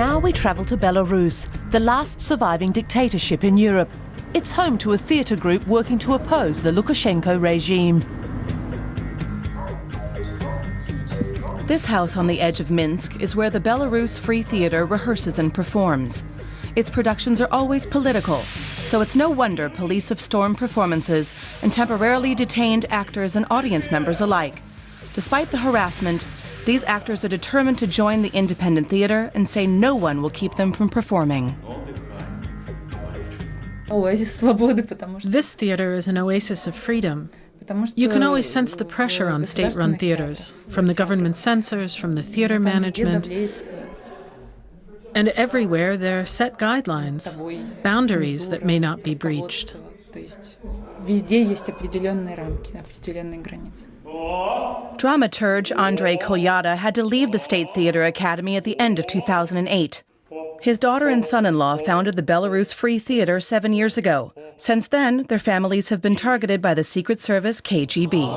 Now we travel to Belarus, the last surviving dictatorship in Europe. It's home to a theatre group working to oppose the Lukashenko regime. This house on the edge of Minsk is where the Belarus Free Theater rehearses and performs. Its productions are always political, so it's no wonder police have stormed performances and temporarily detained actors and audience members alike. Despite the harassment, these actors are determined to join the independent theater and say no one will keep them from performing. This theater is an oasis of freedom. You can always sense the pressure on state-run theaters, from the government censors, from the theater management. And everywhere there are set guidelines, boundaries that may not be breached. Dramaturge Andrei Kolyada had to leave the State Theatre Academy at the end of 2008. His daughter and son-in-law founded the Belarus Free Theater 7 years ago. Since then, their families have been targeted by the Secret Service KGB.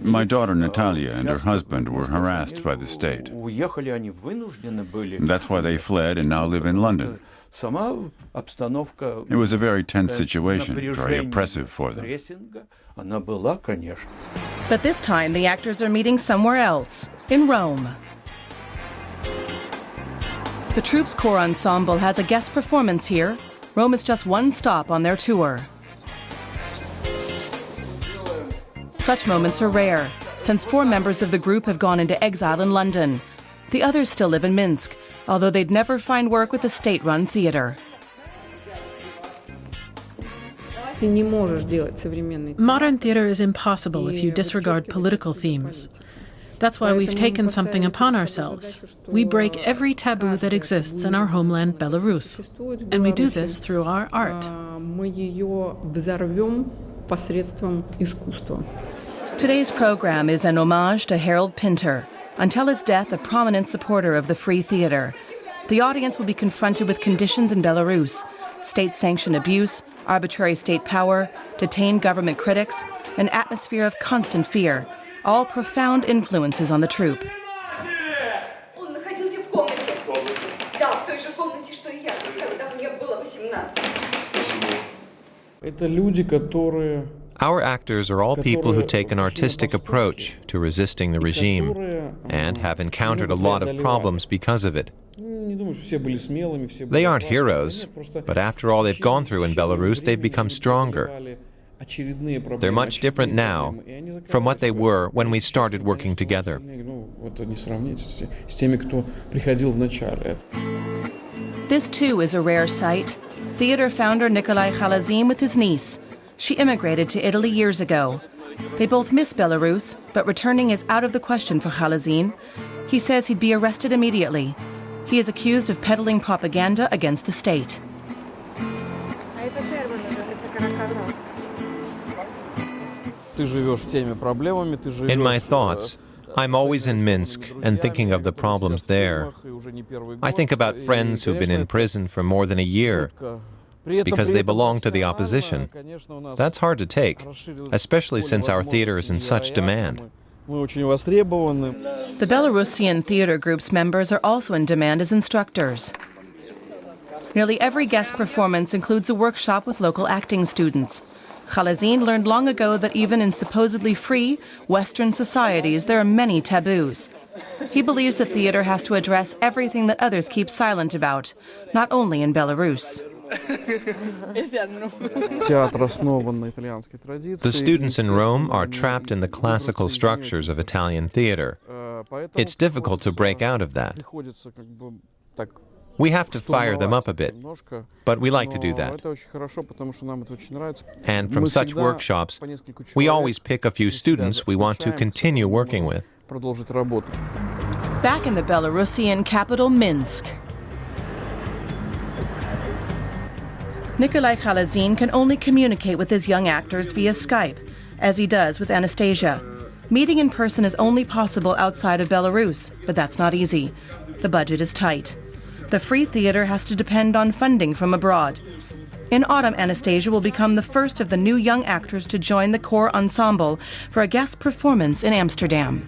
My daughter Natalia and her husband were harassed by the state. That's why they fled and now live in London. It was a very tense situation, very oppressive for them. But this time, the actors are meeting somewhere else, in Rome. The troupe's core ensemble has a guest performance here. Rome is just one stop on their tour. Such moments are rare, since 4 members of the group have gone into exile in London. The others still live in Minsk, although they'd never find work with a state-run theater. Modern theater is impossible if you disregard political themes. That's why we've taken something upon ourselves. We break every taboo that exists in our homeland, Belarus. And we do this through our art. Today's program is an homage to Harold Pinter, until his death a prominent supporter of the Free Theater. The audience will be confronted with conditions in Belarus: state-sanctioned abuse, arbitrary state power, detained government critics, an atmosphere of constant fear, all profound influences on the troupe. Our actors are all people who take an artistic approach to resisting the regime and have encountered a lot of problems because of it. They aren't heroes, but after all they've gone through in Belarus, they've become stronger. They're much different now from what they were when we started working together. This too is a rare sight. Theater founder Nikolai Khalazin with his niece. She immigrated to Italy years ago. They both miss Belarus, but returning is out of the question for Khalazin. He says he'd be arrested immediately. He is accused of peddling propaganda against the state. In my thoughts, I'm always in Minsk and thinking of the problems there. I think about friends who've been in prison for more than a year because they belong to the opposition. That's hard to take, especially since our theater is in such demand. The Belarusian theater group's members are also in demand as instructors. Nearly every guest performance includes a workshop with local acting students. Khalazin learned long ago that even in supposedly free Western societies, there are many taboos. He believes the theater has to address everything that others keep silent about, not only in Belarus. The students in Rome are trapped in the classical structures of Italian theater. It's difficult to break out of that. We have to fire them up a bit, but we like to do that. And from such workshops, we always pick a few students we want to continue working with. Back in the Belarusian capital, Minsk. Nikolai Khalazin can only communicate with his young actors via Skype, as he does with Anastasia. Meeting in person is only possible outside of Belarus, but that's not easy. The budget is tight. The Free Theater has to depend on funding from abroad. In autumn, Anastasia will become the first of the new young actors to join the core ensemble for a guest performance in Amsterdam.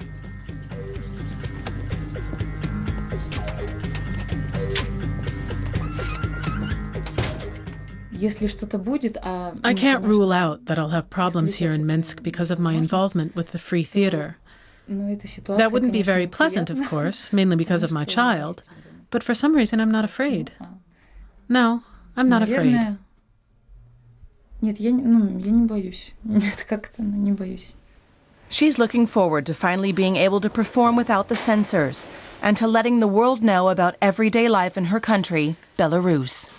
I can't rule out that I'll have problems here in Minsk because of my involvement with the Free Theater. That wouldn't be very pleasant, of course, mainly because of my child, but for some reason I'm not afraid. No, I'm not afraid. She's looking forward to finally being able to perform without the censors and to letting the world know about everyday life in her country, Belarus.